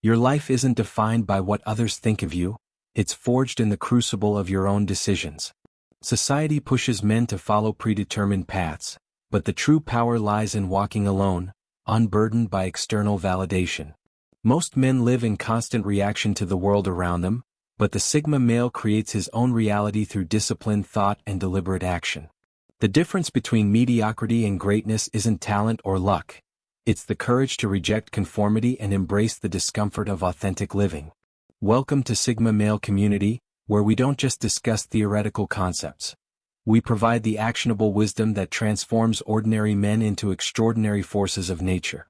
Your life isn't defined by what others think of you, it's forged in the crucible of your own decisions. Society pushes men to follow predetermined paths, but the true power lies in walking alone, unburdened by external validation. Most men live in constant reaction to the world around them, but the Sigma male creates his own reality through disciplined thought and deliberate action. The difference between mediocrity and greatness isn't talent or luck. It's the courage to reject conformity and embrace the discomfort of authentic living. Welcome to Sigma Male Community, where we don't just discuss theoretical concepts. We provide the actionable wisdom that transforms ordinary men into extraordinary forces of nature.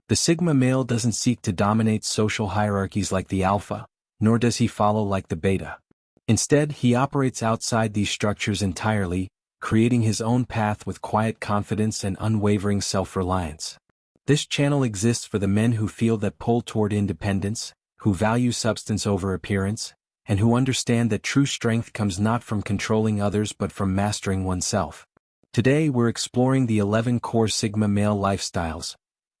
The Sigma male doesn't seek to dominate social hierarchies like the alpha, nor does he follow like the beta. Instead, he operates outside these structures entirely, creating his own path with quiet confidence and unwavering self-reliance. This channel exists for the men who feel that pull toward independence, who value substance over appearance, and who understand that true strength comes not from controlling others but from mastering oneself. Today we're exploring the 11 core Sigma male lifestyles,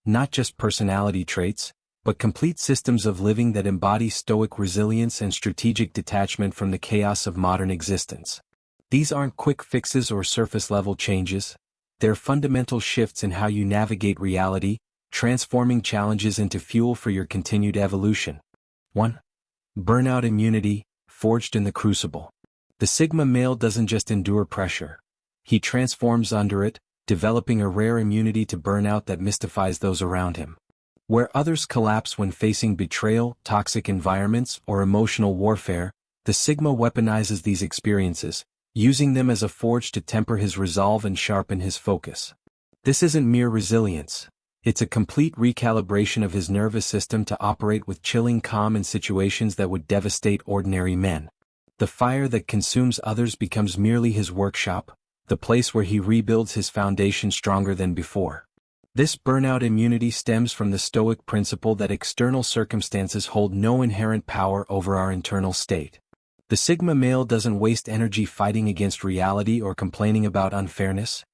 not just personality traits, but complete systems of living that embody stoic resilience and strategic detachment from the chaos of modern existence. These aren't quick fixes or surface-level changes, they're fundamental shifts in how you navigate reality, transforming challenges into fuel for your continued evolution. 1. Burnout immunity, forged in the crucible. The Sigma male doesn't just endure pressure. He transforms under it, developing a rare immunity to burnout that mystifies those around him. Where others collapse when facing betrayal, toxic environments, or emotional warfare, the Sigma weaponizes these experiences, using them as a forge to temper his resolve and sharpen his focus. This isn't mere resilience. It's a complete recalibration of his nervous system to operate with chilling calm in situations that would devastate ordinary men. The fire that consumes others becomes merely his workshop, the place where he rebuilds his foundation stronger than before. This burnout immunity stems from the Stoic principle that external circumstances hold no inherent power over our internal state. The Sigma male doesn't waste energy fighting against reality or complaining about unfairness.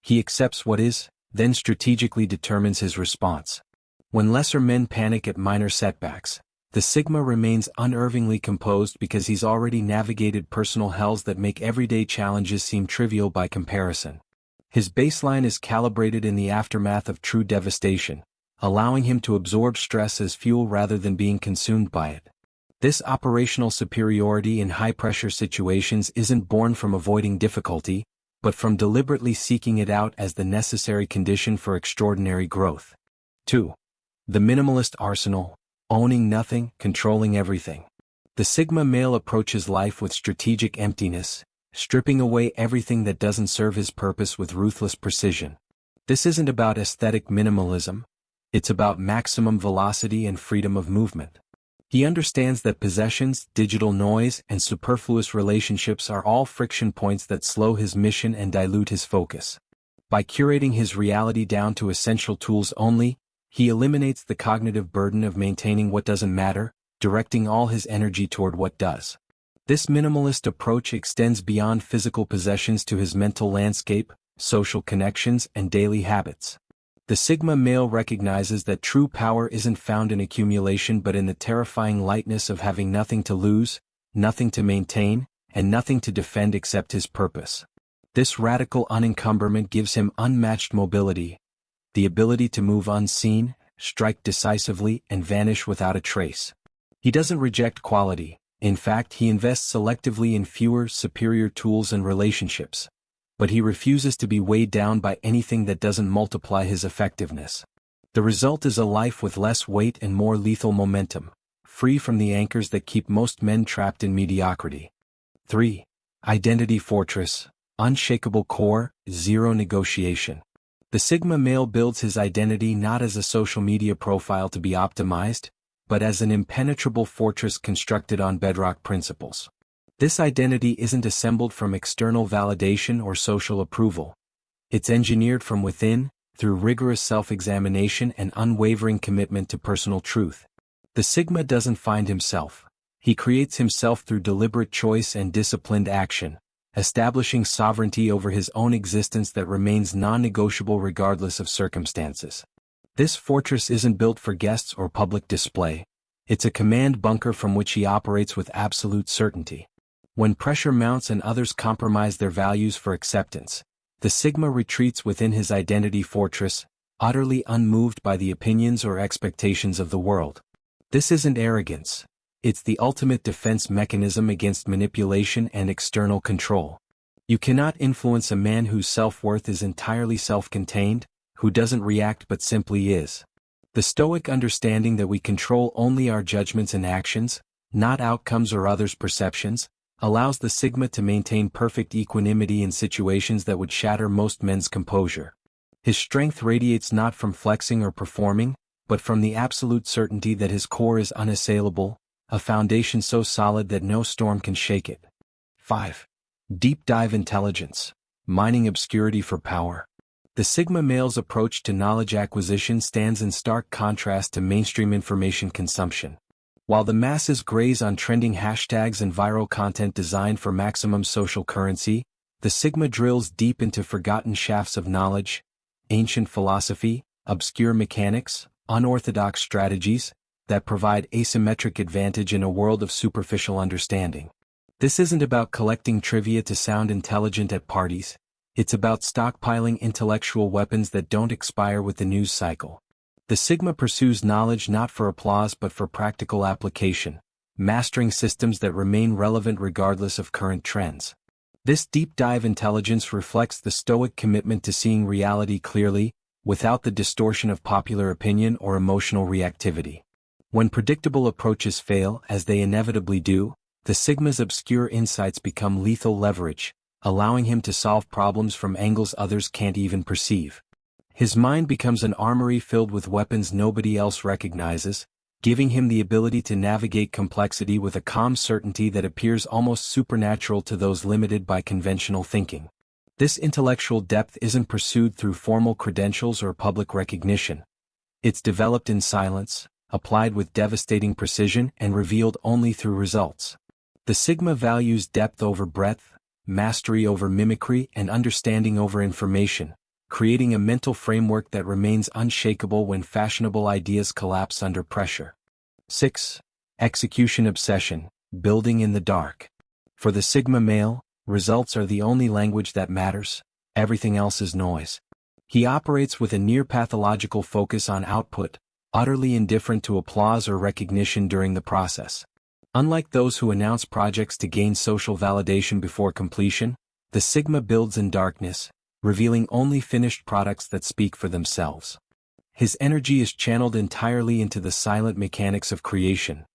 He accepts what is, then strategically determines his response. When lesser men panic at minor setbacks, the Sigma remains unervingly composed because he's already navigated personal hells that make everyday challenges seem trivial by comparison. His baseline is calibrated in the aftermath of true devastation, allowing him to absorb stress as fuel rather than being consumed by it. This operational superiority in high-pressure situations isn't born from avoiding difficulty, but from deliberately seeking it out as the necessary condition for extraordinary growth. 2. The minimalist arsenal, owning nothing, controlling everything. The Sigma male approaches life with strategic emptiness, stripping away everything that doesn't serve his purpose with ruthless precision. This isn't about aesthetic minimalism, it's about maximum velocity and freedom of movement. He understands that possessions, digital noise, and superfluous relationships are all friction points that slow his mission and dilute his focus. By curating his reality down to essential tools only, he eliminates the cognitive burden of maintaining what doesn't matter, directing all his energy toward what does. This minimalist approach extends beyond physical possessions to his mental landscape, social connections, and daily habits. The Sigma male recognizes that true power isn't found in accumulation but in the terrifying lightness of having nothing to lose, nothing to maintain, and nothing to defend except his purpose. This radical unencumberment gives him unmatched mobility, the ability to move unseen, strike decisively, and vanish without a trace. He doesn't reject quality. In fact, he invests selectively in fewer, superior tools and relationships. But he refuses to be weighed down by anything that doesn't multiply his effectiveness. The result is a life with less weight and more lethal momentum, free from the anchors that keep most men trapped in mediocrity. 3. Identity fortress, unshakable core, zero negotiation. The Sigma male builds his identity not as a social media profile to be optimized, but as an impenetrable fortress constructed on bedrock principles. This identity isn't assembled from external validation or social approval. It's engineered from within, through rigorous self-examination and unwavering commitment to personal truth. The Sigma doesn't find himself. He creates himself through deliberate choice and disciplined action, establishing sovereignty over his own existence that remains non-negotiable regardless of circumstances. This fortress isn't built for guests or public display. It's a command bunker from which he operates with absolute certainty. When pressure mounts and others compromise their values for acceptance, the Sigma retreats within his identity fortress, utterly unmoved by the opinions or expectations of the world. This isn't arrogance. It's the ultimate defense mechanism against manipulation and external control. You cannot influence a man whose self-worth is entirely self-contained, who doesn't react but simply is. The Stoic understanding that we control only our judgments and actions, not outcomes or others' perceptions, allows the Sigma to maintain perfect equanimity in situations that would shatter most men's composure. His strength radiates not from flexing or performing, but from the absolute certainty that his core is unassailable, a foundation so solid that no storm can shake it. 5. Deep dive intelligence, mining obscurity for power. The Sigma male's approach to knowledge acquisition stands in stark contrast to mainstream information consumption. While the masses graze on trending hashtags and viral content designed for maximum social currency, the Sigma drills deep into forgotten shafts of knowledge, ancient philosophy, obscure mechanics, unorthodox strategies, that provide asymmetric advantage in a world of superficial understanding. This isn't about collecting trivia to sound intelligent at parties. It's about stockpiling intellectual weapons that don't expire with the news cycle. The Sigma pursues knowledge not for applause but for practical application, mastering systems that remain relevant regardless of current trends. This deep dive intelligence reflects the Stoic commitment to seeing reality clearly, without the distortion of popular opinion or emotional reactivity. When predictable approaches fail, as they inevitably do, the Sigma's obscure insights become lethal leverage, allowing him to solve problems from angles others can't even perceive. His mind becomes an armory filled with weapons nobody else recognizes, giving him the ability to navigate complexity with a calm certainty that appears almost supernatural to those limited by conventional thinking. This intellectual depth isn't pursued through formal credentials or public recognition. It's developed in silence, applied with devastating precision and revealed only through results. The Sigma values depth over breadth, mastery over mimicry, and understanding over information, creating a mental framework that remains unshakable when fashionable ideas collapse under pressure. 6. Execution obsession, building in the dark. For the Sigma male, results are the only language that matters, everything else is noise. He operates with a near-pathological focus on output, utterly indifferent to applause or recognition during the process. Unlike those who announce projects to gain social validation before completion, the Sigma builds in darkness, revealing only finished products that speak for themselves. His energy is channeled entirely into the silent mechanics of creation.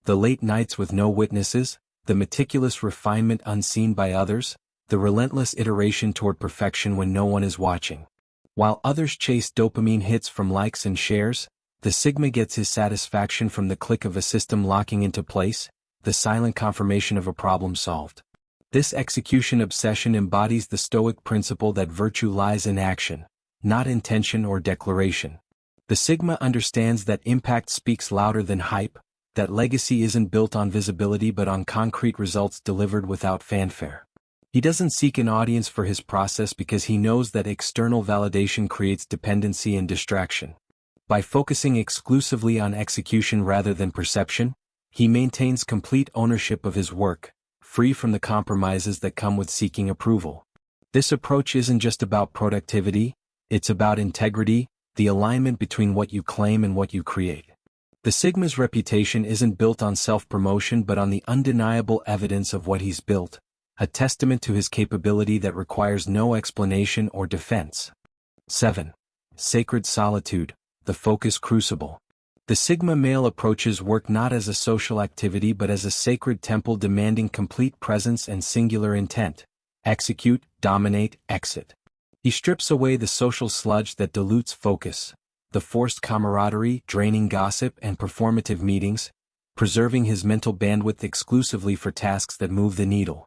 The late nights with no witnesses, the meticulous refinement unseen by others, the relentless iteration toward perfection when no one is watching. While others chase dopamine hits from likes and shares, the Sigma gets his satisfaction from the click of a system locking into place, the silent confirmation of a problem solved. This execution obsession embodies the Stoic principle that virtue lies in action, not intention or declaration. The Sigma understands that impact speaks louder than hype, that legacy isn't built on visibility but on concrete results delivered without fanfare. He doesn't seek an audience for his process because he knows that external validation creates dependency and distraction. By focusing exclusively on execution rather than perception, he maintains complete ownership of his work, free from the compromises that come with seeking approval. This approach isn't just about productivity, it's about integrity, the alignment between what you claim and what you create. The Sigma's reputation isn't built on self-promotion but on the undeniable evidence of what he's built, a testament to his capability that requires no explanation or defense. 7. Sacred solitude, the focus crucible. The Sigma male approaches work not as a social activity but as a sacred temple demanding complete presence and singular intent. Execute, dominate, exit. He strips away the social sludge that dilutes focus, the forced camaraderie, draining gossip, and performative meetings, preserving his mental bandwidth exclusively for tasks that move the needle.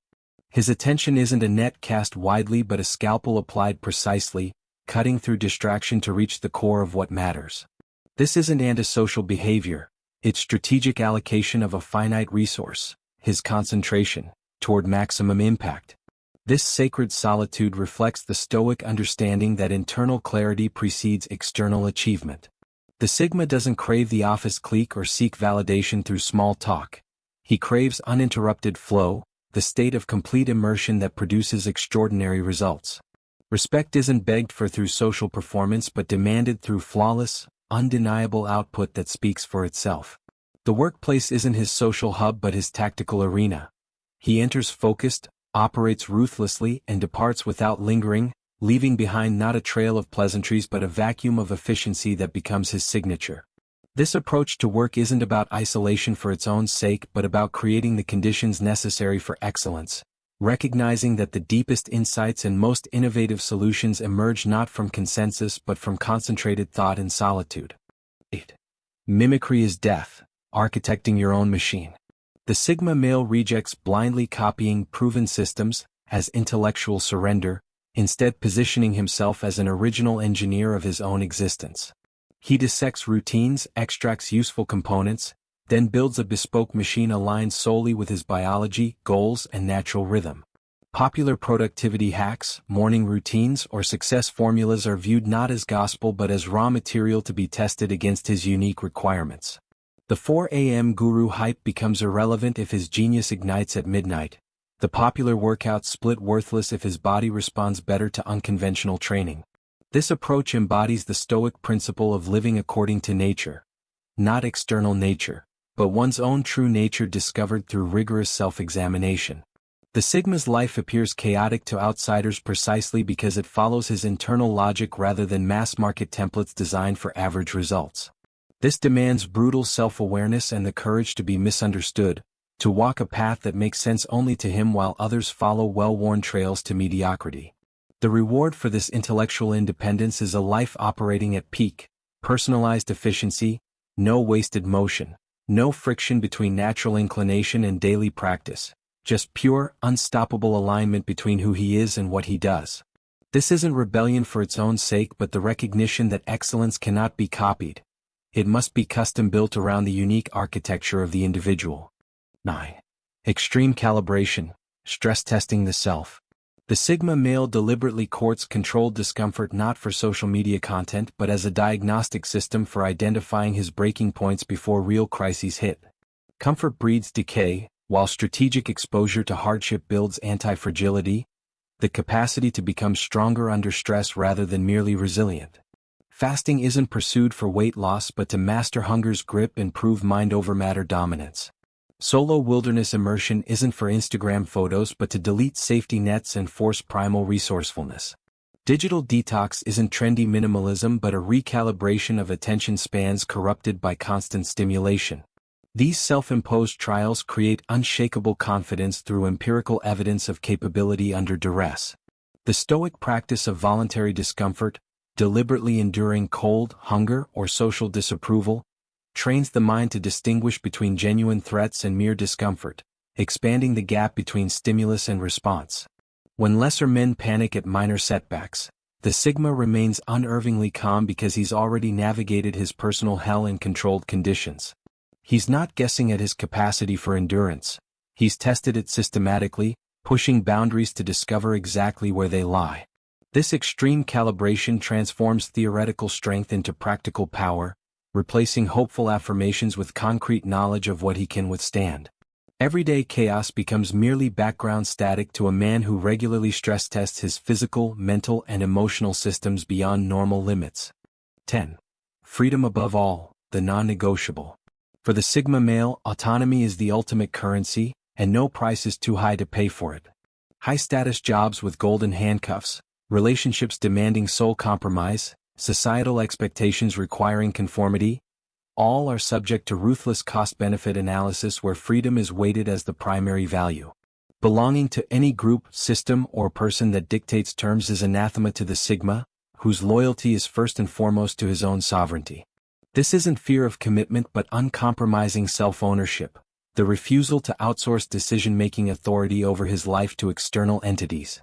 His attention isn't a net cast widely but a scalpel applied precisely, cutting through distraction to reach the core of what matters. This isn't antisocial behavior, it's strategic allocation of a finite resource, his concentration, toward maximum impact. This sacred solitude reflects the Stoic understanding that internal clarity precedes external achievement. The Sigma doesn't crave the office clique or seek validation through small talk. He craves uninterrupted flow, the state of complete immersion that produces extraordinary results. Respect isn't begged for through social performance but demanded through flawless, undeniable output that speaks for itself. The workplace isn't his social hub but his tactical arena. He enters focused, operates ruthlessly, and departs without lingering, leaving behind not a trail of pleasantries but a vacuum of efficiency that becomes his signature. This approach to work isn't about isolation for its own sake but about creating the conditions necessary for excellence, recognizing that the deepest insights and most innovative solutions emerge not from consensus but from concentrated thought and solitude. 8. Mimicry is death, architecting your own machine. The Sigma male rejects blindly copying proven systems as intellectual surrender, instead positioning himself as an original engineer of his own existence. He dissects routines, extracts useful components, then builds a bespoke machine aligned solely with his biology, goals, and natural rhythm. Popular productivity hacks, morning routines, or success formulas are viewed not as gospel but as raw material to be tested against his unique requirements. The 4 a.m. guru hype becomes irrelevant if his genius ignites at midnight. The popular workout split worthless if his body responds better to unconventional training. This approach embodies the Stoic principle of living according to nature. Not external nature, but one's own true nature discovered through rigorous self-examination. The Sigma's life appears chaotic to outsiders precisely because it follows his internal logic rather than mass-market templates designed for average results. This demands brutal self-awareness and the courage to be misunderstood, to walk a path that makes sense only to him while others follow well-worn trails to mediocrity. The reward for this intellectual independence is a life operating at peak, personalized efficiency, no wasted motion, no friction between natural inclination and daily practice, just pure, unstoppable alignment between who he is and what he does. This isn't rebellion for its own sake but the recognition that excellence cannot be copied. It must be custom-built around the unique architecture of the individual. 9. Extreme calibration, stress testing the self. The Sigma male deliberately courts controlled discomfort not for social media content but as a diagnostic system for identifying his breaking points before real crises hit. Comfort breeds decay, while strategic exposure to hardship builds anti-fragility, the capacity to become stronger under stress rather than merely resilient. Fasting isn't pursued for weight loss but to master hunger's grip and prove mind over matter dominance. Solo wilderness immersion isn't for Instagram photos but to delete safety nets and force primal resourcefulness. Digital detox isn't trendy minimalism but a recalibration of attention spans corrupted by constant stimulation. These self-imposed trials create unshakable confidence through empirical evidence of capability under duress. The Stoic practice of voluntary discomfort, deliberately enduring cold, hunger, or social disapproval, trains the mind to distinguish between genuine threats and mere discomfort, expanding the gap between stimulus and response. When lesser men panic at minor setbacks, the Sigma remains unervingly calm because he's already navigated his personal hell in controlled conditions. He's not guessing at his capacity for endurance. He's tested it systematically, pushing boundaries to discover exactly where they lie. This extreme calibration transforms theoretical strength into practical power, replacing hopeful affirmations with concrete knowledge of what he can withstand. Everyday chaos becomes merely background static to a man who regularly stress tests his physical, mental, and emotional systems beyond normal limits. 10. Freedom above all, the non-negotiable. For the Sigma male, autonomy is the ultimate currency, and no price is too high to pay for it. High-status jobs with golden handcuffs, relationships demanding sole compromise, societal expectations requiring conformity, all are subject to ruthless cost-benefit analysis where freedom is weighted as the primary value. Belonging to any group, system, or person that dictates terms is anathema to the Sigma, whose loyalty is first and foremost to his own sovereignty. This isn't fear of commitment but uncompromising self-ownership, the refusal to outsource decision-making authority over his life to external entities.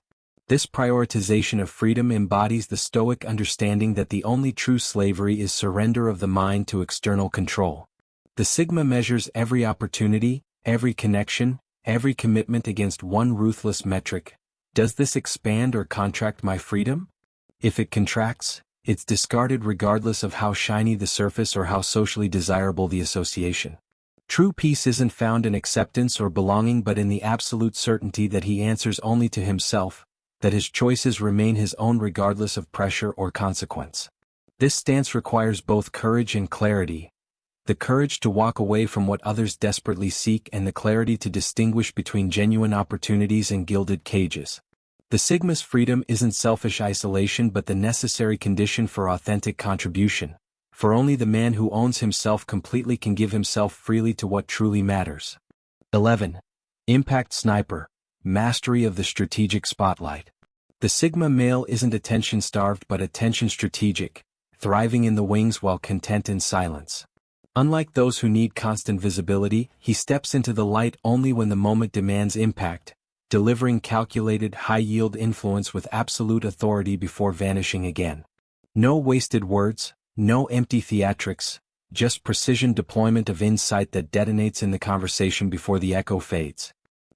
This prioritization of freedom embodies the Stoic understanding that the only true slavery is surrender of the mind to external control. The Sigma measures every opportunity, every connection, every commitment against one ruthless metric. Does this expand or contract my freedom? If it contracts, It's discarded regardless of how shiny the surface or how socially desirable the association. True peace isn't found in acceptance or belonging but in the absolute certainty that he answers only to himself, that his choices remain his own regardless of pressure or consequence. This stance requires both courage and clarity, the courage to walk away from what others desperately seek and the clarity to distinguish between genuine opportunities and gilded cages. The Sigma's freedom isn't selfish isolation but the necessary condition for authentic contribution, for only the man who owns himself completely can give himself freely to what truly matters. 11. Impact Sniper, Mastery of the Strategic Spotlight. The Sigma male isn't attention-starved but attention-strategic, thriving in the wings while content in silence. Unlike those who need constant visibility, he steps into the light only when the moment demands impact, delivering calculated, high-yield influence with absolute authority before vanishing again. No wasted words, no empty theatrics, just precision deployment of insight that detonates in the conversation before the echo fades.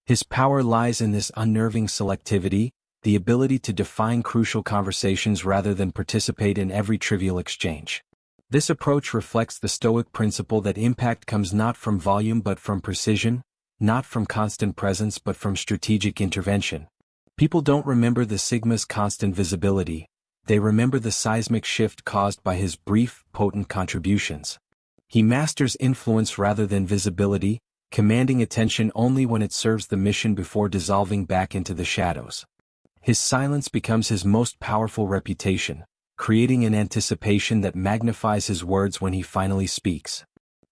His power lies in this unnerving selectivity, the ability to define crucial conversations rather than participate in every trivial exchange. This approach reflects the Stoic principle that impact comes not from volume but from precision, not from constant presence but from strategic intervention. People don't remember the Sigma's constant visibility, they remember the seismic shift caused by his brief, potent contributions. He masters influence rather than visibility, commanding attention only when it serves the mission before dissolving back into the shadows. His silence becomes his most powerful reputation, creating an anticipation that magnifies his words when he finally speaks.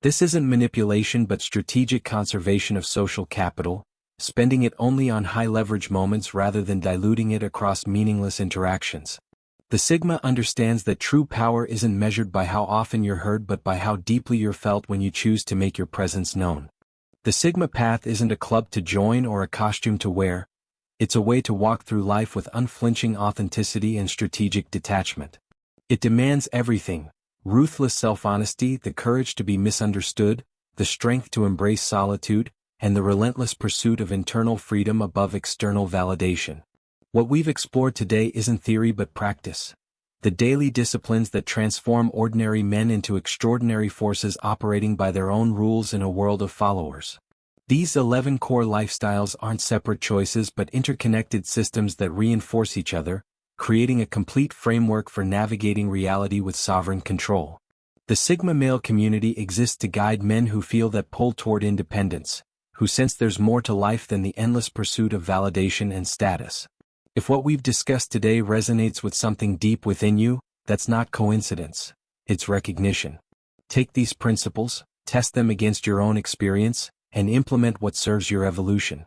This isn't manipulation but strategic conservation of social capital, spending it only on high-leverage moments rather than diluting it across meaningless interactions. The Sigma understands that true power isn't measured by how often you're heard but by how deeply you're felt when you choose to make your presence known. The Sigma path isn't a club to join or a costume to wear, it's a way to walk through life with unflinching authenticity and strategic detachment. It demands everything: ruthless self-honesty, the courage to be misunderstood, the strength to embrace solitude, and the relentless pursuit of internal freedom above external validation. What we've explored today isn't theory but practice. The daily disciplines that transform ordinary men into extraordinary forces operating by their own rules in a world of followers. These 11 core lifestyles aren't separate choices but interconnected systems that reinforce each other, creating a complete framework for navigating reality with sovereign control. The Sigma male community exists to guide men who feel that pull toward independence, who sense there's more to life than the endless pursuit of validation and status. If what we've discussed today resonates with something deep within you, that's not coincidence, it's recognition. Take these principles, test them against your own experience, and implement what serves your evolution.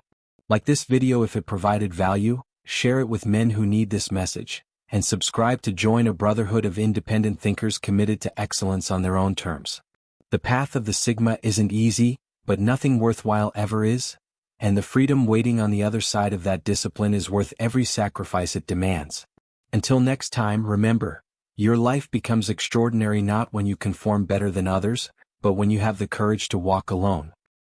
Like this video if it provided value, share it with men who need this message, and subscribe to join a brotherhood of independent thinkers committed to excellence on their own terms. The path of the Sigma isn't easy, but nothing worthwhile ever is, and the freedom waiting on the other side of that discipline is worth every sacrifice it demands. Until next time, remember, your life becomes extraordinary not when you conform better than others, but when you have the courage to walk alone.